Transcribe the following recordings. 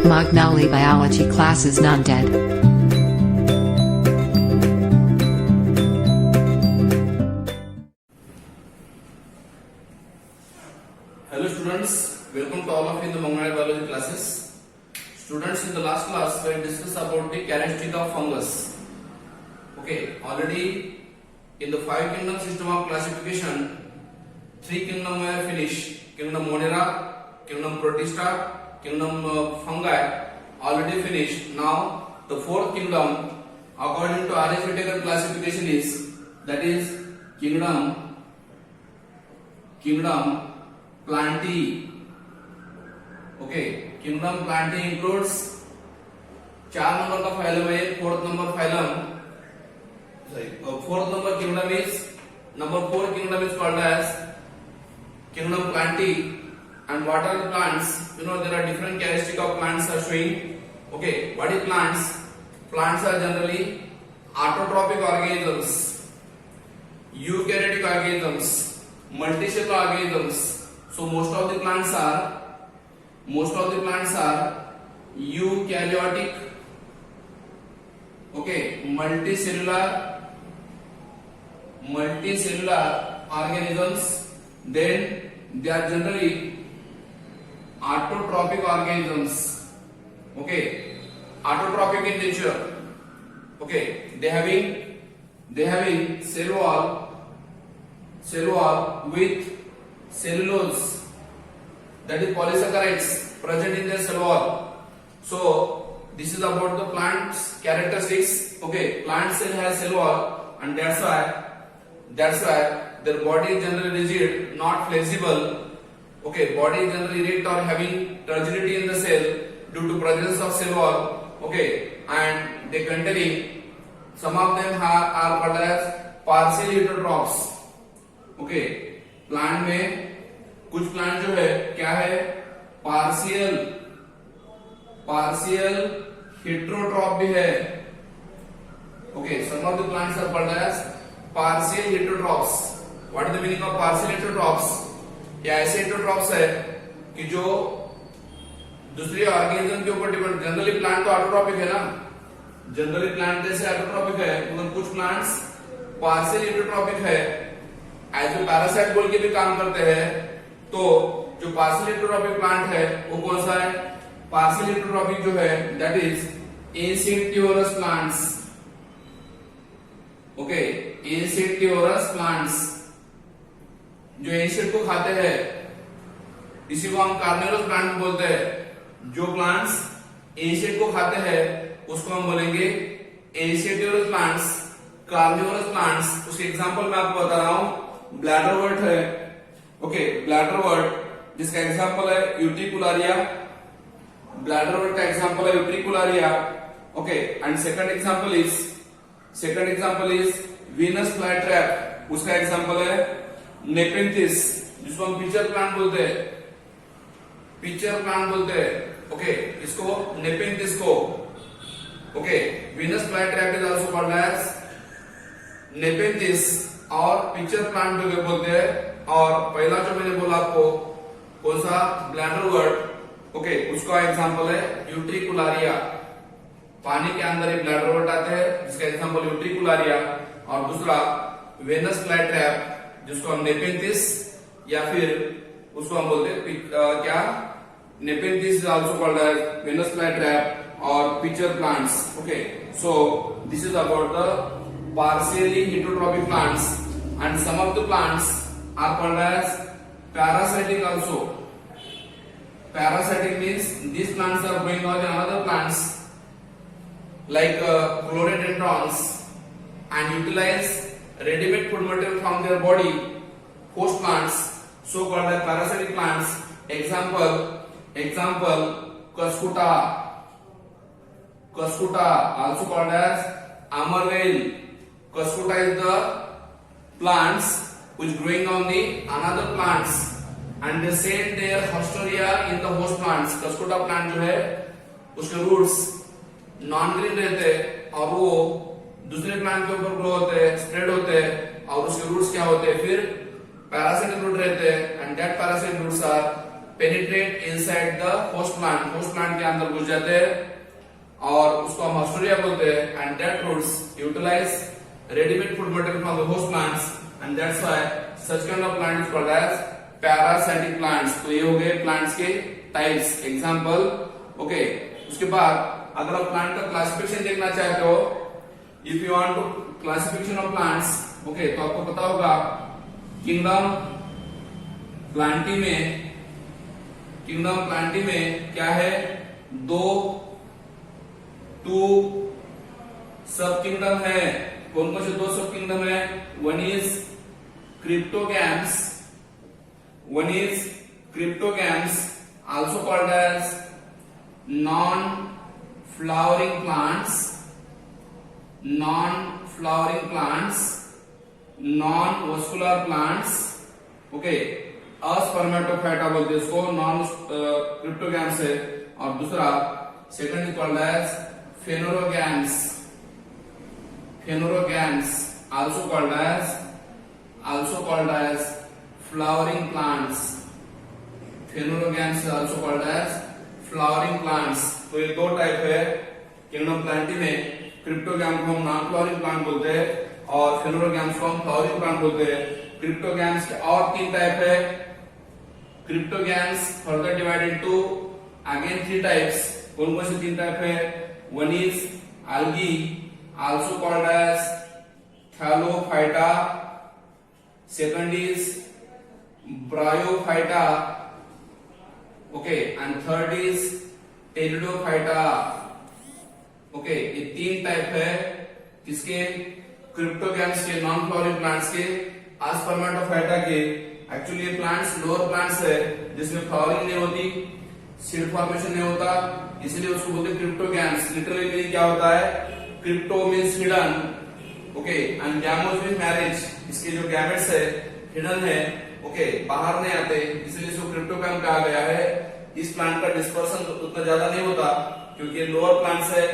Magnoli biology class is not dead. Hello students, welcome to all of you in the Magnoli biology classes. Students, in the last class we discussed about the characteristic of fungus. Okay, already in the 5 kingdom system of classification, 3 kingdom were finished. Kingdom Monera, Kingdom Protista, Kingdom Fungi already finished. Now the 4th kingdom according to R.H. Whittaker classification is, that is Kingdom Plantae. Okay, Kingdom Plantae includes 4 number का phylum है, 4th number phylum. Sorry, 4th number kingdom is, number 4 kingdom is called as Kingdom Plantae. And what are the plants? You know, there are different characteristics of plants are showing. Okay, what is plants? Plants are generally autotrophic organisms, eukaryotic organisms, multicellular organisms. So most of the plants are eukaryotic. Okay, multicellular organisms. Then they are generally autotrophic organisms. Okay, autotrophic in nature. Okay, they having cell wall with cellulose, that is polysaccharides present in their cell wall. So this is about the plant's characteristics. Okay, plant cell has cell wall, and that's why their body is generally rigid, not flexible. Okay, body is generally erect or having turgidity in the cell due to presence of cell wall. Okay, and they containing, some of them are called as partial heterotrophs. Okay, plant में कुछ plant जो है क्या है, partial heterotroph भी है. Okay, some of the plants are called as partial heterotrophs. What is the meaning of partial heterotrophs? ये ऐसे हेटेरोट्रॉफ्स है कि जो दूसरी ऑर्गेनिज्म के ऊपर डिपेंड. जनरली प्लांट तो ऑटोट्रॉपिक है ना, जनरली प्लांट जैसे ऑटोट्रॉपिक है, मगर कुछ प्लांट्स पार्शियल हेटेरोट्रॉपिक है, एज ए पैरासाइट बोल के भी काम करते हैं. तो जो पार्शियल हेटेरोट्रॉपिक प्लांट है वो कौन सा है? पार्शियल हेटेरोट्रॉपिक जो है that is insectivorous plants. Okay, insectivorous plants जो इंसेक्ट को खाते हैं, इसी को हम कार्निवोरस प्लांट बोलते हैं. जो प्लांट्स इंसेक्ट को खाते हैं उसको हम बोलेंगे इंसेक्टिवोरस प्लांट्स, कार्निवोरस प्लांट्स. उसके एग्जांपल मैं आपको बता रहा हूं. ब्लैडरवर्ट है. ओके, ब्लैडरवर्ट जिसका एग्जांपल है यूट्रिकुलारिया. ब्लैडरवर्ट का एग्जांपल है Utricularia. Okay, and second example is Venus flytrap. उसका एग्जांपल है नेपेंथिस, जिसको हम पिचर प्लांट बोलते हैं. ओके, इसको नेपेंथिस को. Okay, Venus flytrap is also called as nepenthes और पिचर प्लांट जो बोलते हैं. और पहला जो मैंने बोला आपको कौन सा, ब्लैडरवर्ट. ओके, उसका एग्जांपल है यूट्रिकुलारिया. पानी के अंदर एक ब्लैडरवर्ट आते हैं जिसका एग्जांपल यूट्रिकुलारिया. और दूसरा वेनस फ्लाईट्रैप जिसको हम नेपेंथिस या फिर उसको हम बोलते हैं क्या, Nepenthes is also called as Venus flytrap और pitcher plants. Okay, so this is about the partially heterotrophic plants, and some of the plants are called as parasitic also. Parasitic means these plants are growing on other plants like chlorhydrons and utilize ready-made food material from their body, host plants, so called as parasitic plants. Example Cuscuta, also called as Amarvale. Cuscuta is the plants which growing on the another plants and they send their hostoria in the host plants. Cuscuta plant जो है उसके roots non green रहते हैं और वो दूसरे plant के ऊपर ग्रो होते हैं, स्प्रेड होते हैं और उसके रूट्स क्या होते हैं, फिर पैरासाइटिक रूट रहते हैं. And that parasitic roots are penetrate inside the host plant के अंदर घुस जाते हैं और उसको हम ऑस्ट्रेलिया बोलते हैं and that roots utilise readymade food material from the host plants and that's why such kind of plant is called as parasitic plants. तो ये हो गए प्लांट्स के टाइप्स एग्जांपल। ओके, उसके बाद अगर आप प्लांट का क्लासिफिकेशन देखना चाहते हो, if you want to classification of plants, okay, तो आपको पता होगा किंगडम प्लांटी में क्या है, टू सब किंगडम है। कौन कौन से दो सब किंगडम है? One is cryptogams also called as non-flowering plants, non-vascular plants, okay, aspermatophyta बोलते हैं इसको, नॉन क्रिप्टोगैम्स है। और दूसरा second is called as phanerogams, also called as flowering plants, phanerogams also called as flowering plants। तो ये दो टाइप है किंगडम प्लांटी में। क्रिप्टोगैम को हम नॉन फ्लावरिंग प्लांट बोलते हैं और फेनोरोगैम्स को हम फ्लावरिंग प्लांट बोलते हैं। क्रिप्टोगैम्स के और तीन टाइप है। Cryptogams further divided into again three types. कौन कौन से तीन टाइप है? One is algae, also called as thallophyta, second is bryophyta, okay, and third is pteridophyta, okay। ये तीन टाइप है किसके? क्रिप्टोगैम्स के, नॉन फ्लावरिंग प्लांट्स के, एस्पर्मेटोफाइटा के। एक्चुअली ये प्लांट्स लोअर प्लांट्स है जिसमें फ्लावरिंग नहीं होती, सीड फॉर्मेशन नहीं होता, इसलिए उसको बोलते हैं क्रिप्टोगैम्स। लिटरली मीनिंग क्या होता है? Crypto means hidden, okay, and gamos means marriage. इसके जो गैमेट्स है हिडन है, ओके, बाहर नहीं आते, इसलिए इसको क्रिप्टोगैम कहा गया है। इस प्लांट का डिस्पर्सन उतना ज्यादा नहीं होता क्योंकि ये लोअर प्लांट्स है,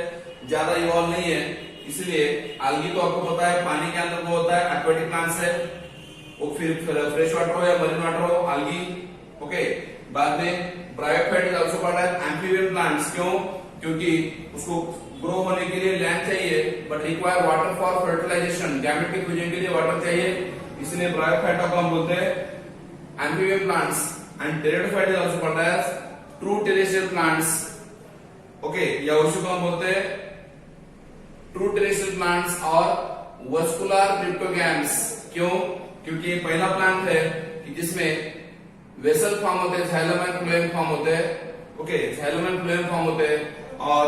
ज्यादा इवॉल्व नहीं है, इसलिए algae तो आपको पता है पानी के अंदर वो होता है, एक्वेटिक प्लांट्स है, वो फिर फ्रेश वाटर हो या मरीन वाटर हो, algae, ओके। बाद में bryophyte is also called as amphibian plants. क्यों? क्योंकि उसको ग्रो होने के लिए लैंड चाहिए but require water for fertilisation, gamete के फ्यूजन के लिए वाटर चाहिए, इसलिए ब्रायोफाइटा को हम बोलते हैं amphibian plants. And pteridophyte is also called as true terrestrial plants, okay, या उसी को हम बोलते हैं ट्रू टेरेस्ट्रियल प्लांट्स और वस्कुलर क्रिप्टोगैम्स। क्यों? क्योंकि ये पहला प्लांट है कि जिसमें वेसल फॉर्म होते हैं, जाइलम एंड फ्लोएम फॉर्म होते हैं, okay, xylem and phloem form होते हैं और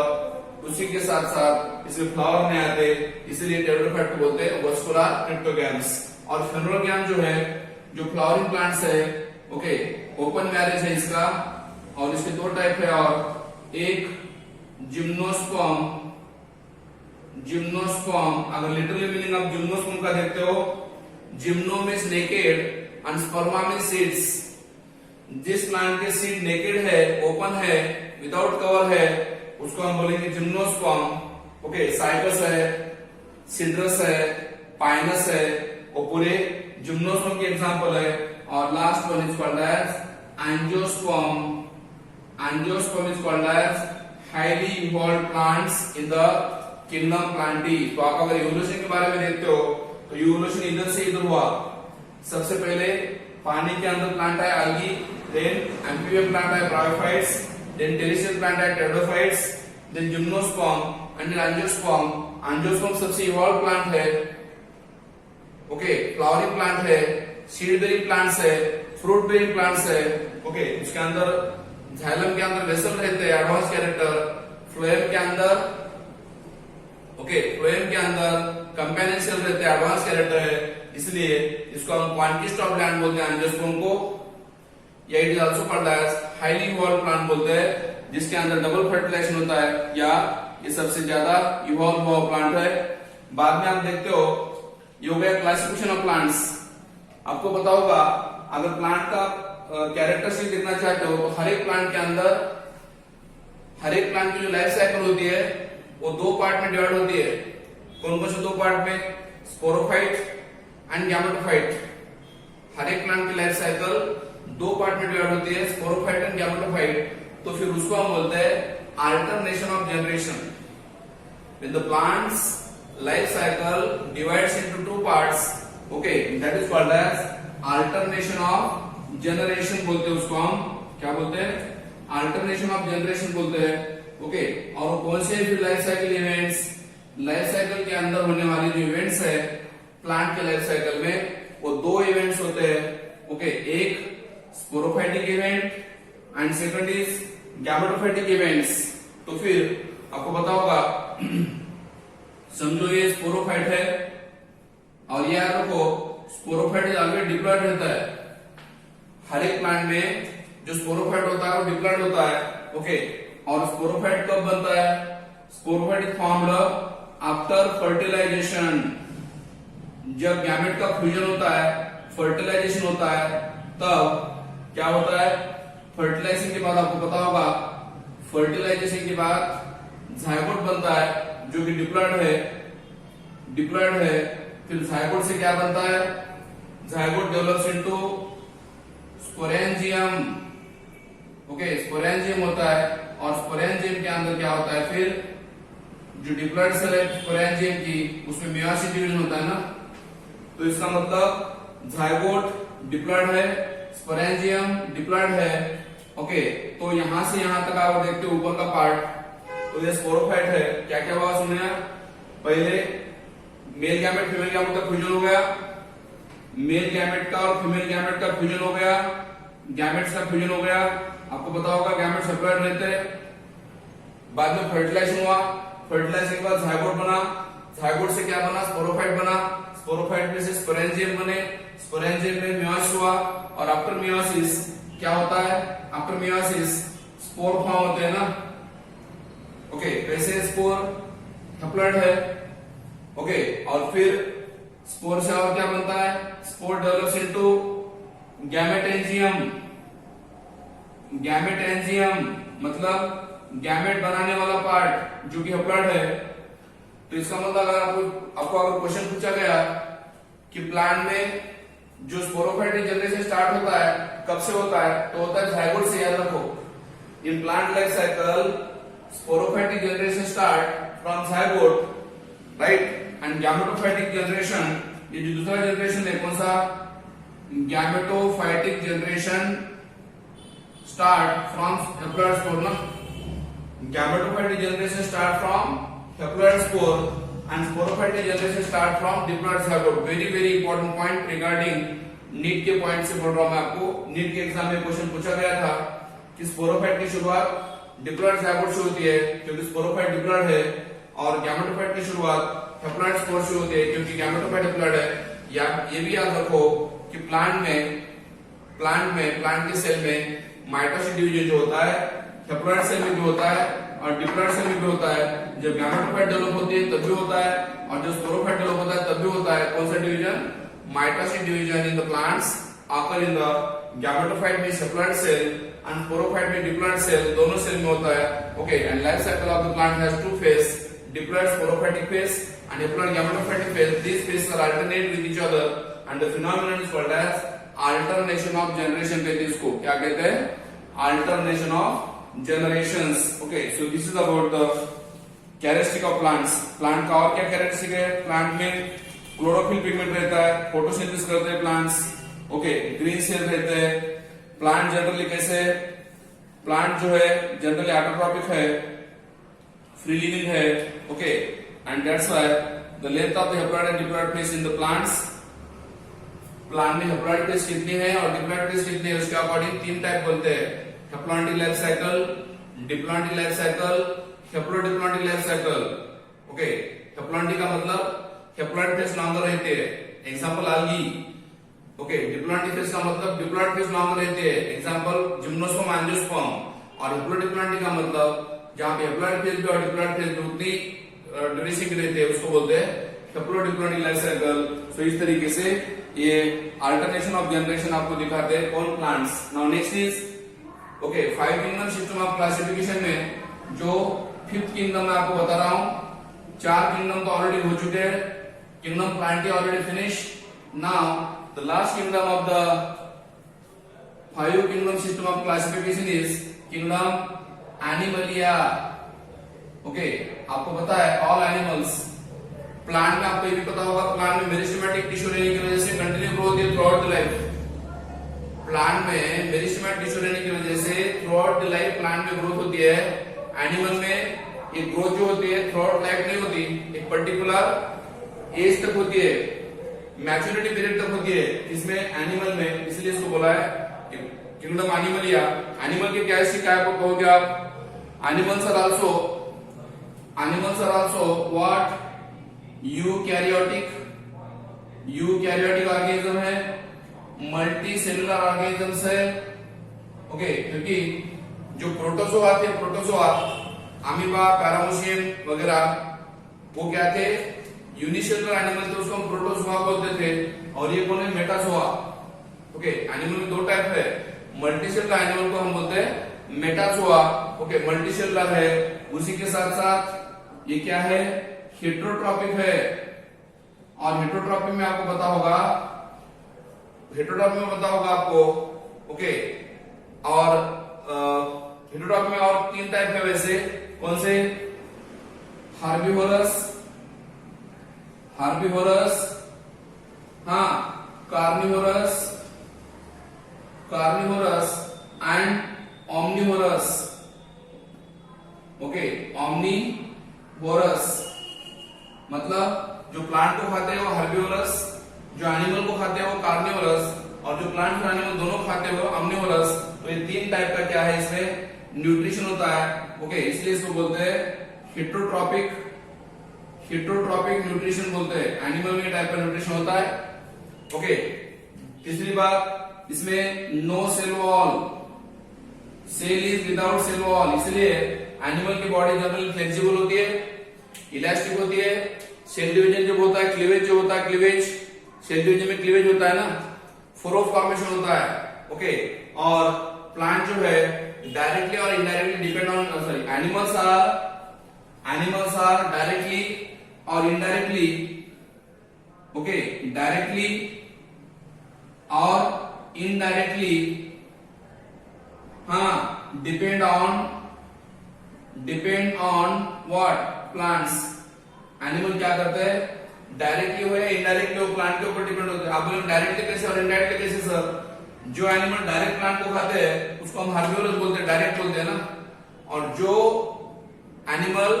उसी के साथ साथ इसमें फ्लावर नहीं आते, इसलिए टेरिडोफाइट को बोलते हैं वस्कुलर क्रिप्टोगैम्स। और फेनोरोगैम जो है, जो फ्लावरिंग प्लांट्स है, ओके, ओपन मैरिज है इसका, और इसके दो टाइप है, और एक जिम्नोस्पर्म। अगर लिटरली मीनिंग आप जिम्नोस्पर्म का देखते हो, gymno means naked and sperma means seeds. जिस प्लांट के सीड नेकेड है, ओपन है, विदाउट कवर है, उसको हम बोलेंगे जिम्नोस्पर्म, ओके। साइकस है, सिड्रस है, पाइनस है, वो पूरे जिम्नोस्पर्म के एग्जांपल है। और last one is called as angiosperm. Angiosperm is called as highly evolved plants in the kingdom plantae. तो आप अगर इवोल्यूशन के बारे में देखते हो तो इवोल्यूशन इधर से इधर हुआ। सबसे पहले पानी के अंदर प्लांट है algae, then amphibian plant है bryophytes, then terrestrial plant है pteridophytes, then gymnosperm and then angiosperm। angiosperm सबसे इवॉल्व प्लांट है, ओके, फ्लावरिंग प्लांट है, सीड बेरिंग प्लांट्स है, फ्रूट बेरिंग प्लांट्स है, ओके। उसके अंदर जाइलम के अंदर वेसल रहते हैं, एडवांस कैरेक्टर, फ्लोएम के अंदर, ओके, फ्लोएम के अंदर कंपेनियन सेल रहते हैं, एडवांस कैरेक्टर है, इसलिए इसको हम क्वांटिस्ट ऑफ लैंड बोलते हैं एंजियोस्पर्म को। या it is also called as highly evolve plant बोलते हैं, जिसके अंदर डबल फर्टिलाइजेशन होता है, या ये सबसे ज्यादा इवॉल्व हुआ प्लांट है। बाद में आप देखते हो ये हो गया क्लासिफिकेशन ऑफ प्लांट्स। आपको पता होगा अगर प्लांट का कैरेक्टरिस्टिक देखना चाहते हो तो हर एक प्लांट के अंदर, हर एक प्लांट की जो लाइफ साइकिल होती है वो दो पार्ट में डिवाइड होती है। कौन कौन से दो पार्ट में? Sporophyte and gametophyte. हर एक प्लांट की लाइफ साइकिल दो पार्ट में डिवाइड होती है, स्पोरोफाइट एंड गैमेटोफाइट, तो फिर उसको हम बोलते हैं alternation of generation. When the plant's life cycle divides into two parts, okay, that is called as alternation of generation बोलते हैं उसको हम क्या बोलते हैं, alternation of generation बोलते हैं, okay। और कौन से फिर life cycle events, life cycle के अंदर होने वाले जो इवेंट्स है प्लांट के लाइफ साइकिल में, वो दो इवेंट्स होते हैं, ओके। एक sporophytic event and second is gametophytic events. तो फिर आपको पता होगा, समझो ये स्पोरोफाइट है और ये यार को स्पोरोफाइट आगे डिप्लॉयड रहता है। हर एक प्लांट में जो स्पोरोफाइट होता है वो डिप्लॉयड होता है, ओके। और स्पोरोफाइट कब बनता है, sporophyte is formed after fertilisation. जब गैमेट का फ्यूजन होता है, फर्टिलाइजेशन होता है, तब क्या होता है, फर्टिलाइजेशन के बाद आपको पता होगा, फर्टिलाइजेशन के बाद जायगोट बनता है जो कि डिप्लॉयड है। फिर जायगोट से क्या बनता है, zygote develops into sporangium, okay. Sporangium होता है और स्पोरेंजियम के अंदर क्या होता है, फिर जो डिप्लॉयड सेल है स्पोरेंजियम की, उसमें मेयोसिस डिवीजन होता है ना। तो इसका मतलब जायगोट डिप्लॉयड है, स्पोरेंजियम डिप्लॉयड है, ओके। तो यहां से यहां तक आप देखते हो ऊपर का पार्ट, तो ये स्पोरोफाइट है। क्या क्या हुआ सुनिए, पहले मेल गैमेट फीमेल गैमेट का फ्यूजन हो गया, मेल गैमेट का और फीमेल गैमेट का फ्यूजन हो गया, गैमेट्स का फ्यूजन हो गया। आपको पता होगा गैमेट सेपरेट रहते हैं। बाद में फर्टिलाइजेशन हुआ, फर्टिलाइजेशन के बाद जायगोट बना, जायगोट से क्या बना, स्पोरोफाइट बना, स्पोरोफाइट में से स्पोरेंजियम बने, स्पोरेंजियम में मेयोसिस हुआ, और आफ्टर मेयोसिस क्या होता है, आफ्टर मेयोसिस स्पोर फॉर्म होते हैं ना, ओके। वैसे स्पोर हैप्लॉइड है, ओके। और फिर स्पोर से और क्या बनता है, स्पोर डेवलप्स इनटू गैमेटेंजियम। गैमेटेंजियम मतलब गैमेट बनाने वाला पार्ट जो कि हैप्लॉइड है। तो इसका मतलब अगर आपको अगर क्वेश्चन पूछा गया कि प्लांट में जो स्पोरोफाइटिक जनरेशन स्टार्ट होता है कब से होता है, तो होता है जायगोट से। याद रखो, in plant life cycle sporophytic generation start from zygote, right. And gametophytic generation, ये जो दूसरा जनरेशन है कौन सा, gametophytic generation start from haploid spore ना। Gametophytic generation start from haploid spore and sporophytic generation start from diploid zygote। very important point regarding NEET के point से बोल रहा हूं मैं आपको। नीट के एग्जाम में क्वेश्चन पूछा गया था कि स्पोरोफाइट की शुरुआत डिप्लॉइड zygote से होती है क्योंकि स्पोरोफाइट डिप्लॉइड है, और गैमेटोफाइट की शुरुआत हैप्लॉइड स्पोर से होती है क्योंकि गैमेटोफाइट डिप्लॉइड है। या ये भी याद रखो कि प्लांट के सेल में माइटोसिस डिवीजन जो होता है हैप्लॉइड सेल में भी होता है और डिप्लॉइड सेल में भी होता है। जब गैमेटोफाइट डेवलप होती है तब भी होता है, और जब स्पोरोफाइट डेवलप होता है तब भी होता है। कौन सा division, mitosis division in the plants आकर इन द गैमेटोफाइट में हैप्लॉइड सेल एंड स्पोरोफाइट में डिप्लॉइड सेल, दोनों सेल में होता है, okay. And life cycle of the plant has two phase, diploid sporophytic phase and diploid gametophytic phase. These phases are alternate with each other and the phenomenon is called as alternation of generation। कहते हैं इसको, क्या कहते हैं, alternation of generations, okay। So this is about the characteristic of plants। Plant का और क्या characteristic है, प्लांट में क्लोरोफिल पिगमेंट रहता है, फोटोसिंथेसिस करते हैं प्लांट्स, ओके। ग्रीन सेल रहते हैं। प्लांट जनरली कैसे, प्लांट जो है जनरली ऑटोट्रॉपिक है, फ्री लिविंग है, okay. And that's why the length of the haploid and diploid phase in the plants, plant में हैप्लॉइड फेज कितनी है और डिप्लॉइड फेज कितनी है उसके अकॉर्डिंग तीन टाइप बोलते हैं, haploid life cycle, diploid life cycle, haplodiploid life cycle, okay. Haploid का मतलब हैप्लॉइड फेज लॉन्गर रहते हैं, example algae, okay. Diploid phase का मतलब डिप्लॉइड फेज लॉन्गर रहते हैं, एग्जांपल जिम्नोस्पर्म, एंजियोस्पर्म। और हैप्लोडिप्लॉइड का मतलब जहां पे हैप्लॉइड फेज भी और डिप्लॉइड फेज भी उतनी ड्यूरेशन की रहती है उसको बोलते हैं हैप्लोडिप्लॉइड लाइफ साइकिल। सो इस तरीके से ये अल्टरनेशन ऑफ जनरेशन आपको दिखाते हैं on plants. Now next is, okay, 5 kingdom system of classification में जो 5th किंगडम मैं आपको बता रहा हूं, 4 किंगडम तो ऑलरेडी हो चुके हैं, kingdom Plantae already finish. Now the last kingdom of the 5 kingdom system of classification is kingdom Animalia. Okay आपको पता है ऑल एनिमल्स, प्लांट में आपको ये भी पता होगा प्लांट में मेरिस्टेमेटिक टिश्यू रहने की वजह से कंटिन्यू ग्रोथ होती है through out the life. Plant में मेरिस्टेमेटिक टिश्यू रहने की वजह से through out the life plant में ग्रोथ होती है। एनिमल में ये ग्रोथ जो होती है थ्रू आउट लाइफ नहीं होती, एक पर्टिकुलर एज तक होती है, मैच्योरिटी पीरियड तक होती है। इसमें एनिमल में इसलिए इसको बोला है किंगडम एनिमलिया। एनिमल के क्या हिस्से क्या कहोगे आप? Animals are also what? Eukaryotic organism है, मल्टीसेलुलर ऑर्गेनिजम्स है। ओके क्योंकि जो प्रोटोजोआ थे, प्रोटोजोआ अमीबा, पैरामोशियम वगैरह, वो क्या थे? यूनिसेलुलर एनिमल थे, उसको हम प्रोटोजोआ बोलते थे। और ये कौन है? मेटाजोआ। ओके एनिमल में दो टाइप है, मल्टीसेलुलर एनिमल को हम बोलते हैं मेटाजोआ। ओके मल्टीसेलुलर है। उसी के साथ साथ ये क्या है? हेटेरोट्रॉपिक है। और हेटेरोट्रॉपिक में आपको पता होगा, हेटेरोट्रॉपिक में पता होगा आपको। ओके और हेटेरोट्रॉपिक में और 3 टाइप है वैसे। कौन से? हार्बीवोरस, हाँ carnivorous and omnivorous. Okay omnivorous मतलब जो प्लांट को खाते हैं वो हर्बिवोरस, जो एनिमल को खाते हैं वो कार्निवोरस, और जो प्लांट और एनिमल दोनों खाते हैं वो ओमनिवोरस। तो ये 3 टाइप का क्या है, इसमें न्यूट्रिशन होता है। ओके इसलिए इसको बोलते हैं हेटेरोट्रॉपिक न्यूट्रिशन बोलते हैं। एनिमल में टाइप का न्यूट्रिशन होता है। ओके तीसरी बात, इसमें no cell wall, cell is without cell wall. इसलिए एनिमल की बॉडी जनरली फ्लेक्सिबल होती है, इलास्टिक होती है। सेल डिवीजन जब होता है, क्लीवेज जो होता है, क्लीवेज सेल डिवीजन में क्लीवेज होता है ना, फोरो फॉर्मेशन होता है। ओके और प्लांट जो है डायरेक्टली और indirectly depend on sorry animals are directly और इनडायरेक्टली, ओके डायरेक्टली और इनडायरेक्टली, हाँ depend on what? Plants. Animal क्या करते हैं? डायरेक्टली हो या इनडायरेक्टली हो प्लांट के ऊपर डिपेंड होते हैं। आप बोले डायरेक्टली कैसे और इनडायरेक्टली कैसे सर? जो एनिमल डायरेक्ट प्लांट को खाते हैं उसको हम हार्बिवोरस बोलते हैं, डायरेक्ट बोलते हैं ना। और जो एनिमल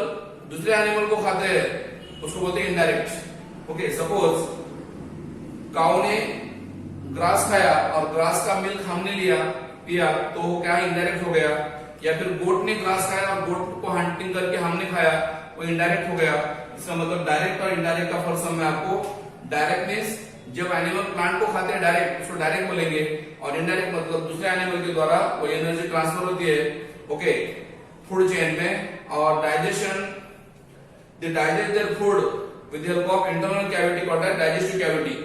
दूसरे एनिमल को खाते हैं उसको बोलते हैं इनडायरेक्ट। ओके सपोज काऊ ने ग्रास खाया और ग्रास का मिल्क हमने पिया तो वो क्या इनडायरेक्ट हो गया। या फिर गोट ने ग्रास खाया और गोट को हंटिंग करके हमने खाया, वो इनडायरेक्ट हो गया। इसका मतलब डायरेक्ट और इनडायरेक्ट का फर्क समझ आपको। डायरेक्ट मींस जब एनिमल प्लांट को खाते हैं डायरेक्ट, उसको डायरेक्ट बोलेंगे, और इनडायरेक्ट मतलब दूसरे एनिमल के द्वारा वो एनर्जी ट्रांसफर होती है। ओके फूड चेन में। और digestion, they digest their food with help of internal cavity called as digestive cavity.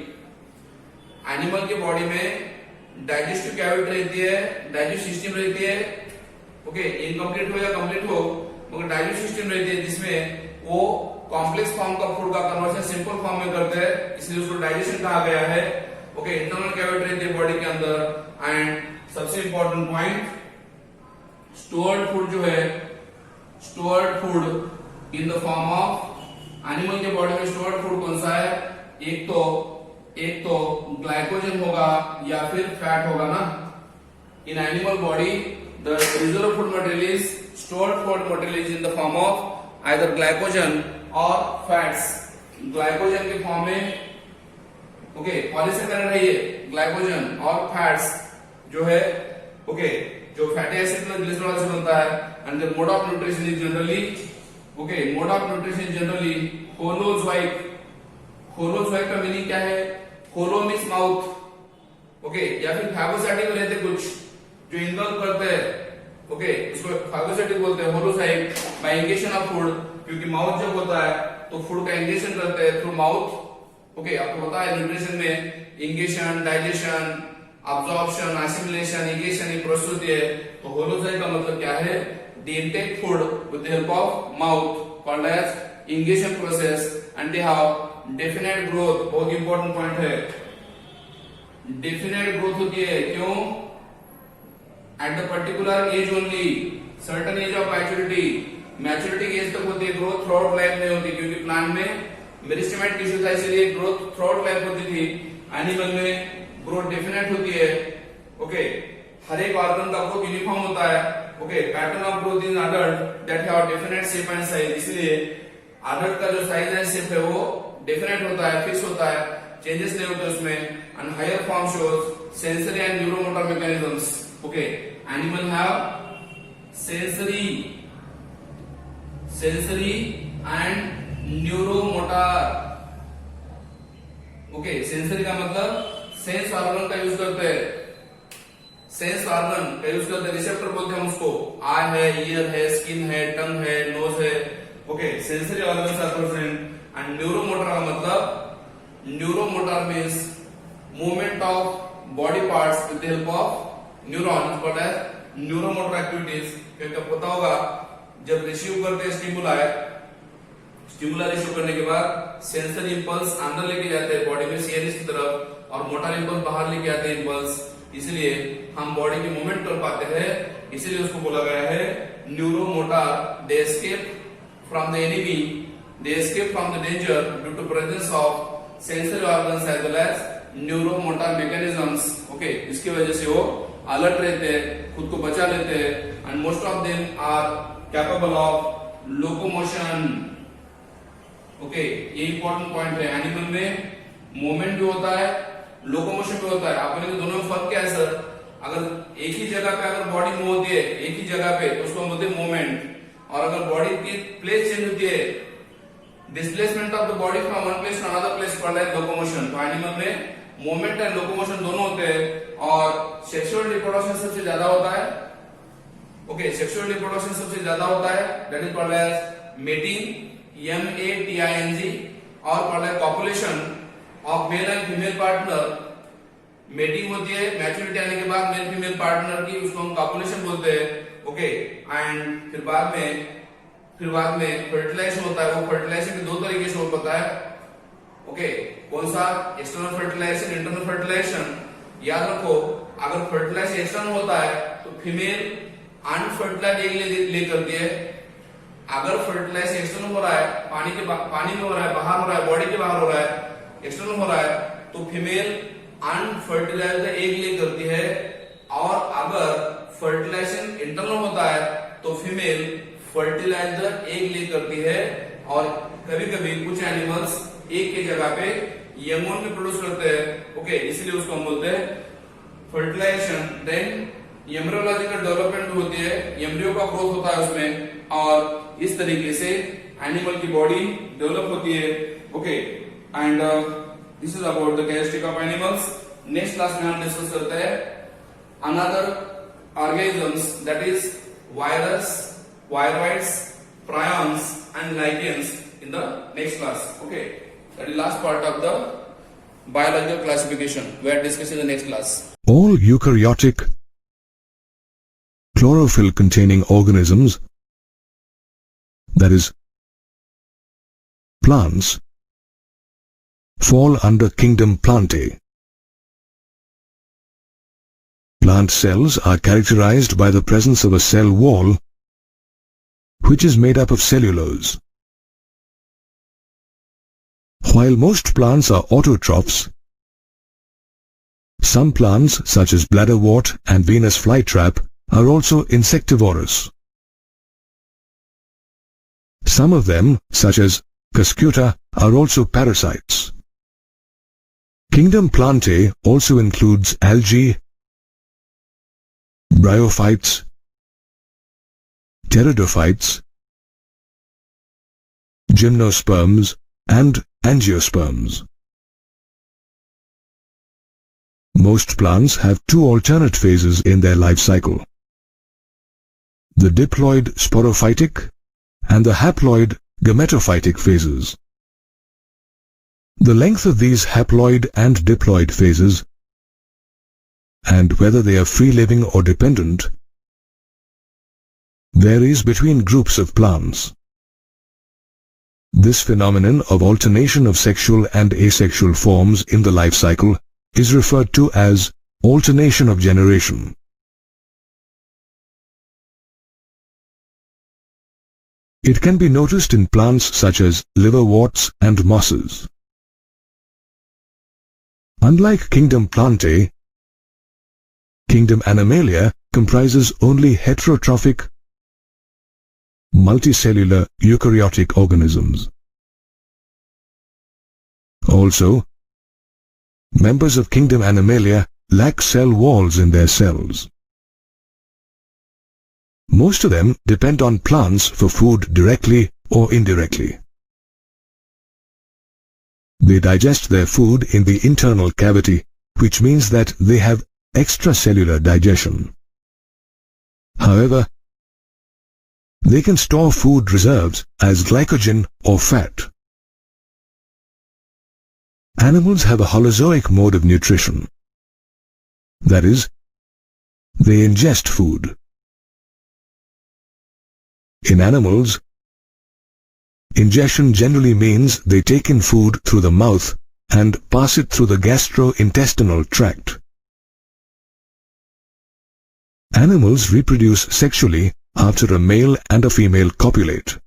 Animal की बॉडी में डाइजेस्टिव कैविटी रहती है, डाइजेस्टिव सिस्टम रहती है। ओके इनकम्प्लीट हो या कंप्लीट हो मगर डाइजेस्टिव सिस्टम रहती है जिसमें वो कॉम्प्लेक्स फॉर्म का फूड का कन्वर्जन सिंपल फॉर्म में करते हैं, इसलिए उसको डाइजेशन कहा गया है। ओके इंटरनल कैविटी रहती है बॉडी के अंदर। एंड सबसे इंपॉर्टेंट पॉइंट, स्टोर्ड फूड जो है, stored food in the form of animal के बॉडी में स्टोर्ड फूड कौन सा है? एक तो ग्लाइकोजन होगा या फिर फैट होगा ना। In animal body the reserve food material is stored food material is in the form of either glycogen और फैट्स। ग्लाइकोजन के फॉर्म में ओके पॉलीसेकेराइड है ये ग्लाइकोजन, और फैट्स जो है ओके जो फैटी एसिड में ग्लिसरॉल से बनता है। And the mode of nutrition is generally mode of nutrition generally holozoic. Holozoic का मीनिंग क्या है? होलो मींस माउथ। ओके या फिर फैगोसाइटिक रहते कुछ जो इंगल्फ करते हैं। ओके इसको फैगोसाइटिक बोलते हैं। Holozoic by ingestion of food, क्योंकि माउथ जब होता है तो फूड का इंगेशन करते हैं थ्रू माउथ। ओके आपको पता है न्यूट्रिशन में ingestion, digestion, absorption, assimilation, ingestion ये प्रोसेस होती है। तो होलोजोइक का मतलब क्या है? The intake food with the help of mouth called as ingestion process, and they have definite growth. बहुत इंपॉर्टेंट पॉइंट है, डेफिनेट ग्रोथ होती है। क्यों? at the particular age only, certain age of maturity, maturity की as तक होती है, growth throughout life नहीं होती, क्योंकि प्लांट में मेरिस्टेमेटिक टिश्यू था इसलिए ग्रोथ थ्रूआउट लाइफ होती थी। एनिमल में ग्रोथ डेफिनेट होती है। ओके, हर एक ऑर्गन का ग्रोथ यूनिफॉर्म होता है। Okay, pattern of growth in adult that have definite shape and size, इसलिए अडल्ट का जो साइज एंड शेप है वो डेफिनेट होता है, फिक्स होता है, चेंजेस नहीं होते उसमें। And higher form shows sensory and neuromotor mechanisms. Okay, animal have sensory and neuromotor. Okay, sensory का मतलब सेंस ऑर्गन का यूज करते हैं, सेंस ऑर्गन का यूज करते हैं, रिसेप्टर बोलते हैं हम उसको। आई है, ईयर है, स्किन है, टंग है, नोज है। Okay, sensory organs are present. And neuromotor का मतलब, neuromotor means movement of body parts with the help of neurons, but as neuromotor activities. क्योंकि पता होगा जब रिसीव करते हैं स्टिमुला रिसीव करने के बाद सेंसरी इंपल्स अंदर लेके जाते हैं बॉडी में, सीएनएस की तरफ, और मोटर इंपल्स बाहर लेके आते हैं इंपल्स, इसलिए हम बॉडी की मूवमेंट कर पाते हैं, इसलिए उसको बोला गया है neuromotor. They escape from the enemy, they escape from the danger due to presence of sensory organs as well as neuromotor mechanisms. Okay, इसकी वजह से वो अलर्ट रहते हैं, खुद को बचा लेते हैं। And most of them are capable of locomotion. Okay, ये इंपॉर्टेंट पॉइंट है। एनिमल में मूवमेंट भी होता है, लोकोमोशन भी होता है। आपने तो दोनों में फर्क क्या है सर? अगर एक ही जगह पे अगर बॉडी मूव होती है, एक ही जगह पे, तो उसको हम बोलते हैं मूवमेंट। और अगर बॉडी की प्लेस चेंज होती है, displacement of the body from one place to another place, called as locomotion. तो एनिमल में मूवमेंट एंड लोकोमोशन दोनों होते हैं। और सेक्सुअल रिप्रोडक्शन सबसे ज्यादा होता है। ओके, सेक्सुअल रिप्रोडक्शन सबसे ज्यादा होता है, that is called as mating, MATING, और called as copulation of male and female partner. Mating होती है मैच्योरिटी आने के बाद मेल फीमेल पार्टनर की, उसको हम कॉपुलेशन बोलते हैं। ओके, एंड फिर बाद में फर्टिलाइजेशन होता है। वो फर्टिलाइजेशन दो तरीके से होता है। ओके, कौन सा? External fertilisation, internal fertilisation. याद रखो, अगर फर्टिलाइजेशन एक्सटर्नल होता है तो फीमेल अनफर्टिलाइज एग ले करती है। अगर फर्टिलाइजेशन एक्सटर्नल हो रहा है, पानी में हो रहा है, बाहर हो रहा है, बॉडी के बाहर हो रहा है, एक्सटर्नल हो रहा है, तो फीमेल अनफर्टिलाइज्ड एग ले करती है। और अगर फर्टिलाइजेशन इंटरनल होता है तो फीमेल फर्टिलाइज्ड एग ले करती है। और कभी कभी कुछ एनिमल्स एक के जगह पे यंगोन भी प्रोड्यूस करते हैं। ओके, इसलिए उसको हम बोलते हैं फर्टिलाइजेशन। देन एम्ब्रियोलॉजिकल डेवलपमेंट भी होती है, एम्ब्रियो का ग्रोथ होता है उसमें, और इस तरीके से एनिमल की बॉडी डेवलप होती है। Okay, and this is about the characteristic of animals. Next class में हम डिस्कस करते हैं another organisms, that is virus, viroids, prions and lichens in the next class. Okay, that is last part of the biological classification. We are discussing the next class. All eukaryotic chlorophyll containing organisms, that is plants, fall under kingdom Plantae. Plant cells are characterized by the presence of a cell wall which is made up of cellulose. While most plants are autotrophs, some plants such as bladderwort and Venus flytrap are also insectivorous. Some of them, such as Cuscuta, are also parasites. Kingdom Plantae also includes algae, bryophytes, pteridophytes, gymnosperms, and angiosperms. Most plants have two alternate phases in their life cycle: the diploid sporophytic and the haploid gametophytic phases. The length of these haploid and diploid phases, and whether they are free-living or dependent, varies between groups of plants. This phenomenon of alternation of sexual and asexual forms in the life cycle is referred to as alternation of generation. It can be noticed in plants such as liverworts and mosses. Unlike kingdom Plantae, kingdom Animalia comprises only heterotrophic, multicellular eukaryotic organisms. Also, members of kingdom Animalia lack cell walls in their cells. Most of them depend on plants for food directly or indirectly. They digest their food in the internal cavity, which means that they have extracellular digestion. However, they can store food reserves as glycogen or fat. Animals have a holozoic mode of nutrition. That is, they ingest food. In animals, ingestion generally means they take in food through the mouth and pass it through the gastrointestinal tract. Animals reproduce sexually after a male and a female copulate,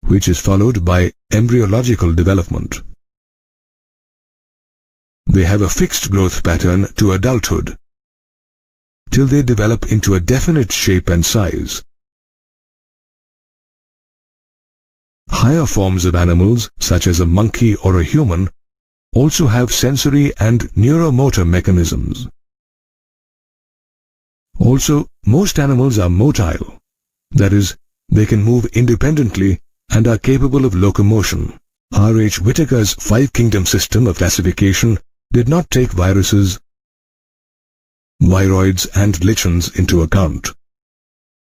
which is followed by embryological development. They have a fixed growth pattern to adulthood, till they develop into a definite shape and size. Higher forms of animals, such as a monkey or a human, also have sensory and neuromotor mechanisms. Also, most animals are motile, that is, they can move independently and are capable of locomotion. R. H. Whitaker's five-kingdom system of classification did not take viruses, viroids and lichens into account.